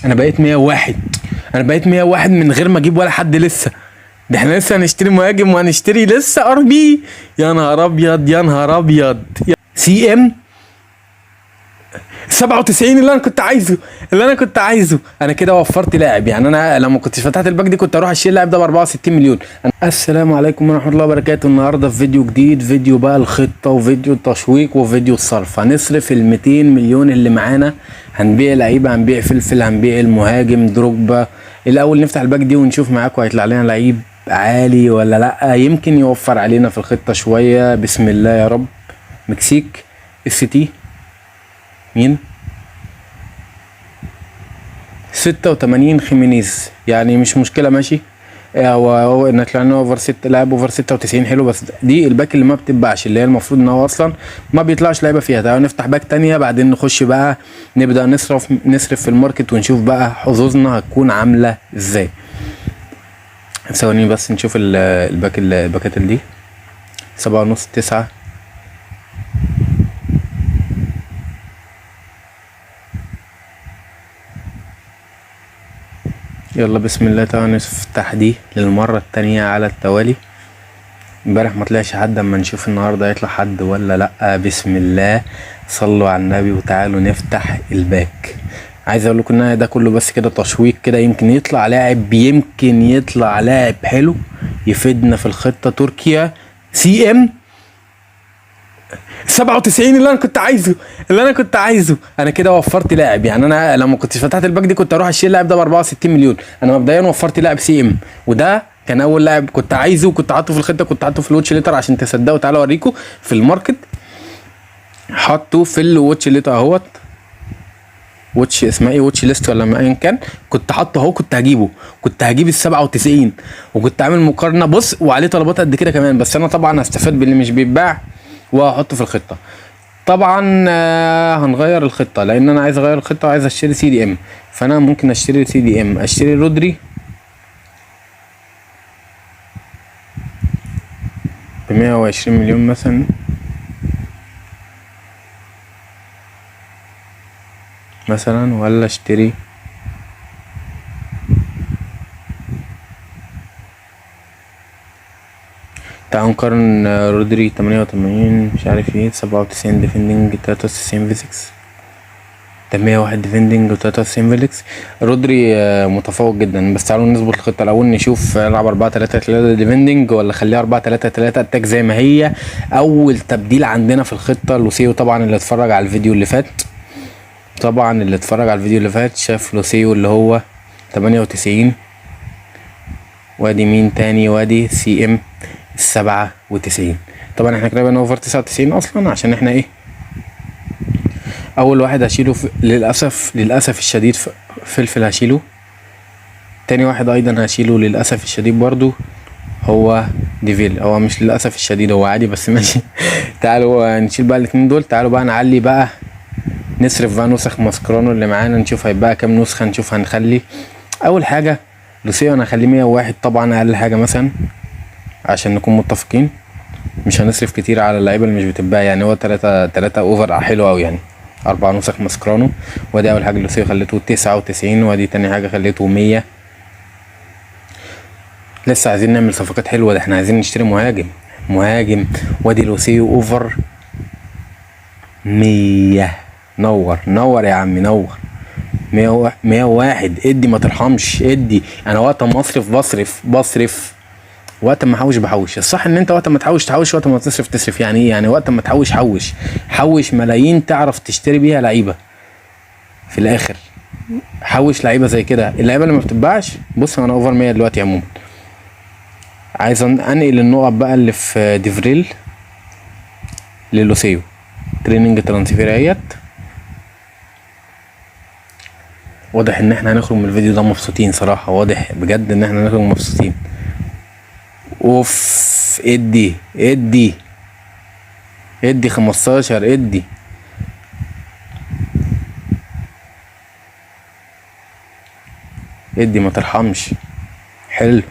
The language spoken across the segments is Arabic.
انا بقيت 101. انا بقيت 101 من غير ما اجيب ولا حد لسه. ده احنا لسه هنشتري مهاجم وهنشتري لسه ار بي. يا نهار ابيض يا نهار ابيض. سي ام 97 اللي انا كنت عايزه. انا كده وفرت لاعب. يعني انا لما كنتش فتحت الباك دي كنت اروح اشتري اللاعب ده ب 64 مليون. السلام عليكم ورحمه الله وبركاته. النهارده في فيديو جديد، فيديو بقى الخطه وفيديو التشويق وفيديو الصرف. هنصرف ال 200 مليون اللي معانا، هنبيع لعيبه، هنبيع فلفل، هنبيع المهاجم دروجبا. الاول نفتح الباك دي ونشوف معاكم هيطلع لنا لعيب عالي ولا لا، يمكن يوفر علينا في الخطه شويه. بسم الله يا رب. مكسيك اس تي مين 86 خيمينيز، يعني مش مشكله ماشي. هو ان طلعنا اوفر 6 لاعب اوفر 96 حلو، بس دي الباك اللي ما بتتباعش، اللي هي المفروض ان هو اصلا ما بيطلعش لعيبه فيها. تعالوا نفتح باك تانية بعدين نخش بقى نبدا نصرف في الماركت ونشوف بقى حظوظنا هتكون عامله ازاي. ثواني بس نشوف الباكات اللي دي 7.5 9. يلا بسم الله. تعالى نفتح دي للمرة التانية على التوالي. امبارح ما طلعش حد، اما نشوف النهاردة هيطلع حد ولا لأ. بسم الله، صلوا على النبي وتعالوا نفتح الباك. عايز اقول لكم ان ده كله بس كده تشويق كده، يمكن يطلع لاعب حلو يفيدنا في الخطة. تركيا سي ام 97 اللي انا كنت عايزه. انا كده وفرت لاعب. يعني انا لما كنتش فتحت الباك دي كنت اروح اشتري اللاعب ده ب 64 مليون. انا مبدئيا وفرت لاعب سي ام، وده كان اول لاعب كنت عايزه وكنت حاطه في الخطه، كنت حاطه في الواتش ليتر عشان تصدقوا. تعالوا اوريكم في الماركت، حاطه في الواتش ليتر اهوت. واتش اسمها ايه، واتش ليست ولا ما ايا كان، كنت حاطه اهو. كنت هجيب ال 97 وكنت عامل مقارنه بص، وعليه طلبات قد كده كمان. بس انا طبعا هستفاد باللي مش بيتباع وهحطه في الخطه. طبعا هنغير الخطه لان انا عايز اغير الخطه وعايز اشتري سي دي ام. فانا ممكن اشتري سي دي ام، اشتري رودري ب 120 مليون مثلا، ولا اشتري تعال نقارن. رودري 88 مش عارف ايه، 97 ديفندنج، 93 فيزيكس، 101 ديفندنج و93 فيليكس. رودري متفوق جدا. بس تعالوا نظبط الخطه الاول، نشوف نلعب 4-3-3 ديفندنج ولا خليها 4-3-3 اتاك زي ما هي. اول تبديل عندنا في الخطه لوسيو. طبعا اللي اتفرج على الفيديو اللي فات شاف لوسيو اللي هو 98. وادي مين تاني، وادي سي ام 97. طبعا احنا كده بقى اوفر 99 اصلا، عشان احنا ايه، اول واحد هشيله للاسف الشديد فلفل هشيله. تاني واحد ايضا هشيله للاسف الشديد برضو هو ديفيل. هو مش للاسف الشديد، هو عادي بس ماشي. تعالوا نشيل بقى الاتنين دول. تعالوا بقى نعلي بقى، نصرف بقى نسخ ماسكرانو اللي معانا، نشوف هيبقى كام نسخه. نشوف هنخلي اول حاجه لوسيو انا هخليه 101 طبعا، اقل حاجه مثلا عشان نكون متفقين. مش هنصرف كتير على اللعيبه اللي مش بتتباع. يعني هو 3 اوفر حلو قوي، يعني 4 نسخ ماسكرانو. وادي اول حاجه لوسيو خليته 99، وادي تاني حاجه خليته 100. لسه عايزين نعمل صفقات حلوه، ده احنا عايزين نشتري مهاجم. وادي لوسيو اوفر 100. نور يا عمي، نور. 101. ادي ما ترحمش، ادي. انا وقت ما بصرف، وقت ما بحوش. الصح ان انت وقت ما تحوش، وقت ما تصرف. يعني ايه؟ يعني وقت ما حوش ملايين تعرف تشتري بيها لعيبه في الاخر. حوش لعيبه زي كده، اللعيبه اللي ما بتتباعش. بص انا اوفر 100 دلوقتي عموما. عايز انقل النقط بقى اللي في ديفريل للوسيو. تريننج ترانسفير اهيت. واضح ان احنا هنخرج من الفيديو ده مبسوطين صراحه، واضح بجد ان احنا هنخرج مبسوطين. اوف، ادي 15. ادي ما ترحمش. حلو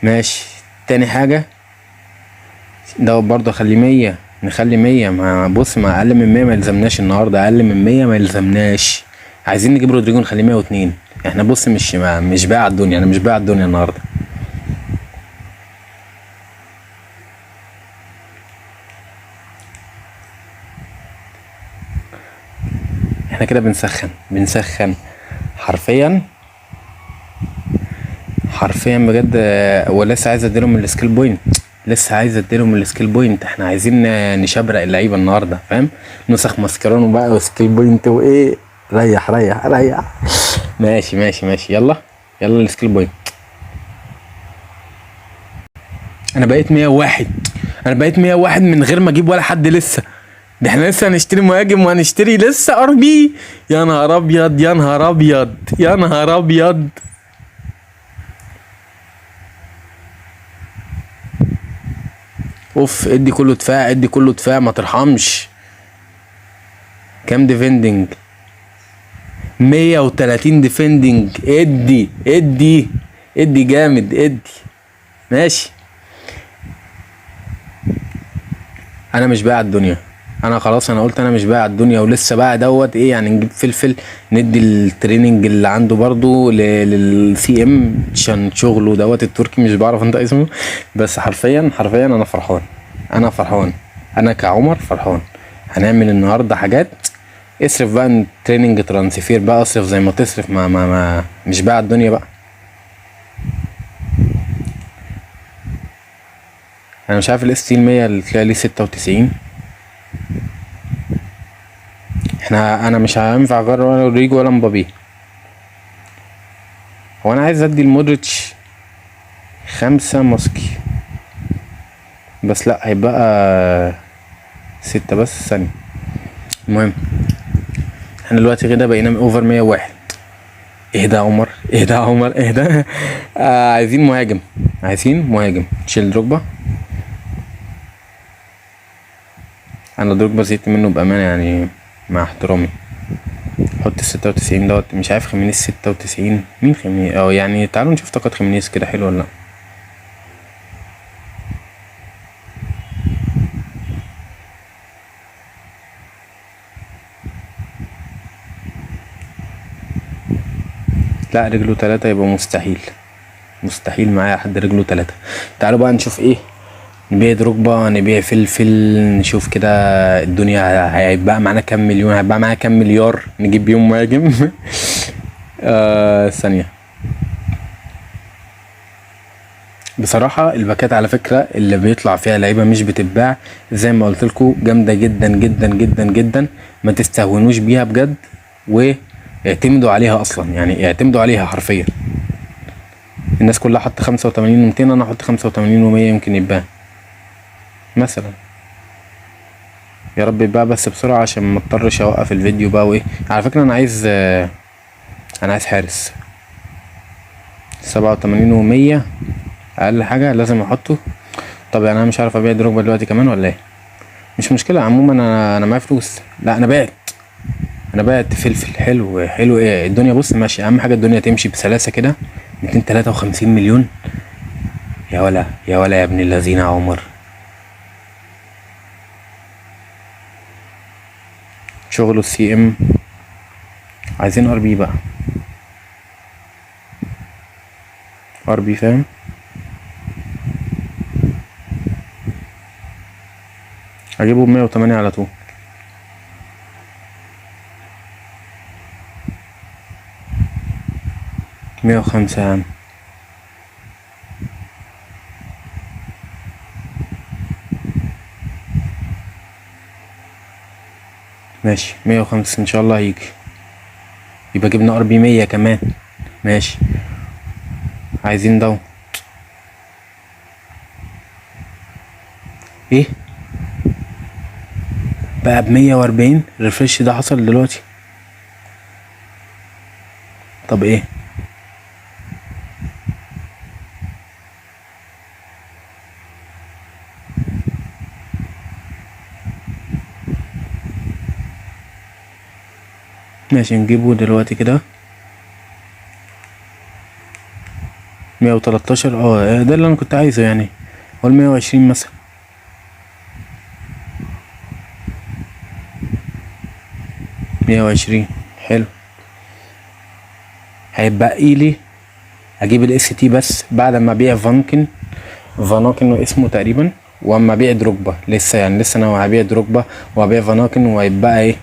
ماشي. تاني حاجه ده برضه خلي 100. نخلي 100. ما بص، ما اقل من 100 ما يلزمناش النهارده، اقل من 100 ما يلزمناش. عايزين نجيب رودريجو نخليه 102. احنا بص مش بايع الدنيا، انا مش بايع الدنيا النهارده. احنا كده بنسخن حرفيا حرفيا بجد. ولسه عايز اديلهم السكيل بوينت، لسه عايز اديلهم السكيل بوينت. احنا عايزين نشبرق اللعيبه النهارده، فاهم؟ نسخ ماسكرانو بقى وسكيل بوينت وايه. ريح ريح ريح. ماشي ماشي ماشي، يلا يلا السكيل بوينت. انا بقيت 101، انا بقيت 101 من غير ما اجيب ولا حد لسه. ده احنا لسه هنشتري مهاجم وهنشتري لسه ار بي. يا نهار ابيض يا نهار ابيض يا نهار ابيض. اوف، ادي كله دفاع، ادي كله دفاع، ما ترحمش. كام ديفندنج؟ 130 ديفندنج. ادي ادي ادي جامد، ادي. ماشي. انا مش بايع الدنيا، انا خلاص، انا قلت انا مش بايع الدنيا. ولسه بقى دوت ايه يعني، نجيب فلفل ندي التريننج اللي عنده برضو للسي ام عشان شغله دوت التركي، مش بعرف انت اسمه. بس حرفيا حرفيا انا فرحان، انا فرحان، انا كعمر فرحان. هنعمل النهارده حاجات. اصرف بقى تريننج ترانسفير بقى، اصرف زي ما تصرف، ما مش بايع الدنيا بقى. انا مش عارف الاس تي 100 اللي تلاقي ليه 96. انا مش هينفع اجرب ولا رودريجو ولا مبابي. هو انا عايز ادي المودريتش 5 ماسكي، بس لا هيبقى 6 بس ثانية. المهم احنا دلوقتي كده بقينا اوفر 101. اهدى يا عمر، اهدى يا عمر، اهدى. عايزين مهاجم، عايزين مهاجم. تشيل دروجبا. انا دروجبا زهقت منه بامانه يعني، مع احترامي. حط 96 دوت. مش عارف خيمينيز 96. مين خيمينيز؟ يعني تعالوا نشوف طاقات خيمينيز كده حلو ولا لا. لا رجله 3 يبقى مستحيل، مستحيل معايا حد رجله 3. تعالوا بقى نشوف ايه. نبيع دروجبا، نبيع فلفل، نشوف كده الدنيا هيبقى معانا كام مليون، هيبقى معانا كام مليار نجيب بيهم مهاجم. ثانية. بصراحة الباكات على فكرة اللي بيطلع فيها لعيبة مش بتتباع، زي ما قلت لكم جامدة جدا جدا جدا جدا. ما تستهونوش بيها بجد، واعتمدوا عليها اصلا، يعني اعتمدوا عليها حرفيا. الناس كلها حط 85 و200، انا احط 85 و100 يمكن يتباع مثلا. يا رب يتباع بس بسرعة عشان ما اضطرش اوقف الفيديو بقى. وايه على فكرة انا عايز حارس 87 و100 اقل حاجة لازم احطه. طب يعني انا مش عارف ابيع دروجبا دلوقتي كمان ولا ايه؟ مش مشكلة عموما، انا معايا فلوس. لا انا بعت فلفل. حلو حلو. ايه الدنيا بص ماشي، اهم حاجة الدنيا تمشي بسلاسة كده. 253 مليون. يا ولا يا ولا يا ابن الذين عمر. شغله السي ام. عايزين ار بي بقى، ار بي فاهم. هجيبه ب108 على طول. 105 يا عم. ماشي 105 ان شاء الله هيجي. يبقى جبنا ار بي 100 كمان. ماشي. عايزين دو. ايه بقى ب140؟ الريفرش ده حصل دلوقتي؟ طب ايه؟ ماشي نجيبه دلوقتي كده. 113. ده اللي انا كنت عايزه يعني. هو 120 مثلا. 120. حلو. هيبقى لي اجيب الاس تي بس بعد ما ابيع فانكن اسمه تقريبا، واما ابيع دروجبا لسه، يعني لسه انا هبيع دروجبا وهبيع فانكن، وهيبقى ايه،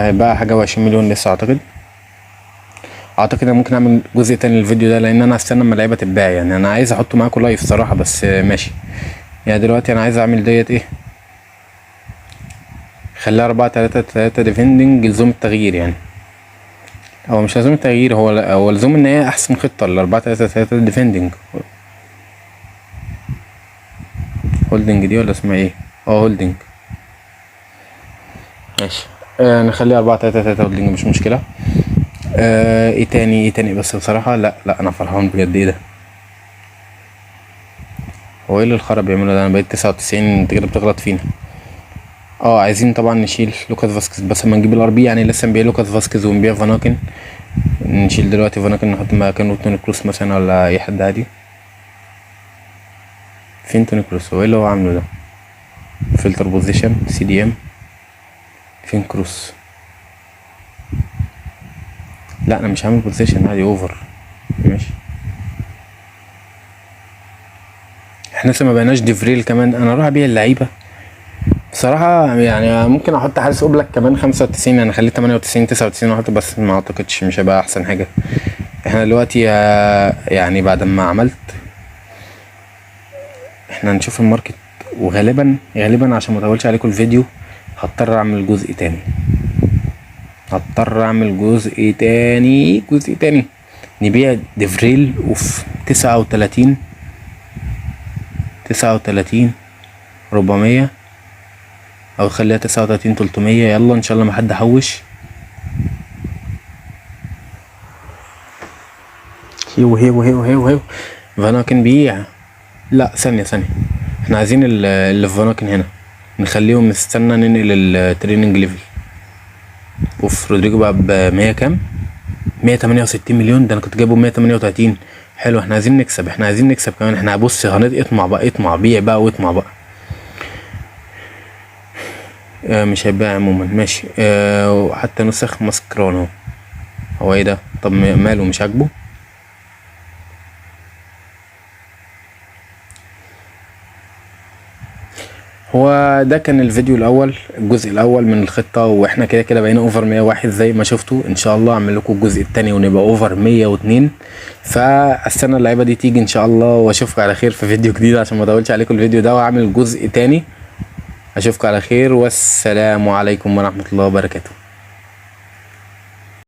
هيبقى حاجه و20 مليون لسه. اعتقد انا ممكن اعمل جزء تاني للفيديو ده، لان انا هستنى اما اللعيبه تتباع. يعني انا عايز احطه معاكم لايف صراحه، بس ماشي. يعني دلوقتي انا عايز اعمل ديت ايه، خليها 4-3-3 ديفندنج لزوم التغيير. يعني هو مش لزوم التغيير، هو لزوم ان هي احسن خطه ال 4-3-3 ديفندنج. هولدنج دي ولا اسمها ايه؟ هولدنج. ماشي. نخليها 4-3-3 هولدنج مش مشكله. ايه تاني بس بصراحه لا انا فرحان بجد. ايه ده، هو ايه اللي الخرا بيعمله ده؟ انا بقيت 99، انت كده بتغلط فينا. عايزين طبعا نشيل لوكاس فاسكيز، بس اما نجيب الار بي. يعني لسه نبيع لوكاس فاسكيز ونبيع فاناكن. نشيل دلوقتي فاناكن، نحط مكانه توني كروس مثلا، ولا اي حد عادي. فين توني كروس؟ هو ايه اللي هو عامله ده؟ فلتر بوزيشن سي دي ام. فين كروس؟ لا انا مش عامل بوزيشن عادي، اوفر. ماشي. احنا لسه ما بقيناش ديفريل كمان. انا اروح ابيع اللعيبه بصراحه. يعني ممكن احط حارس اوبلاك كمان 95، انا خليه 98 99 احط، بس ما اعتقدش مش هيبقى احسن حاجه. احنا دلوقتي يعني بعد ما عملت، احنا هنشوف الماركت، وغالبا عشان ما اطولش عليكم الفيديو هضطر اعمل جزء تاني. نبيع ديفريل وفي 39 400، او خليها 39 300. يلا ان شاء الله ما حد حوش. هيو فاناكن بيع. لا ثانية، احنا عايزين اللي في فاناكن هنا نخليهم نستنى ننقل التريننج ليفل. اوف، رودريجو بقى ب100 كام؟ 168 مليون. ده انا كنت جايبه 138. حلو. احنا عايزين نكسب كمان. احنا بص اطمع بيع بقى واطمع بقى. مش هيبقى عموما. ماشي. حتى نسخ ماسكرانو. هو ايه ده؟ طب ماله مش عاجبه؟ هو ده كان الفيديو الاول، الجزء الاول من الخطه، واحنا كده بقينا اوفر 101 زي ما شفتوا. ان شاء الله اعمل لكم الجزء الثاني ونبقى اوفر 102. فاستنى اللعيبه دي تيجي ان شاء الله، واشوفكم على خير في فيديو جديد عشان ما اطولش عليكم الفيديو ده، واعمل جزء ثاني. اشوفكم على خير، والسلام عليكم ورحمه الله وبركاته.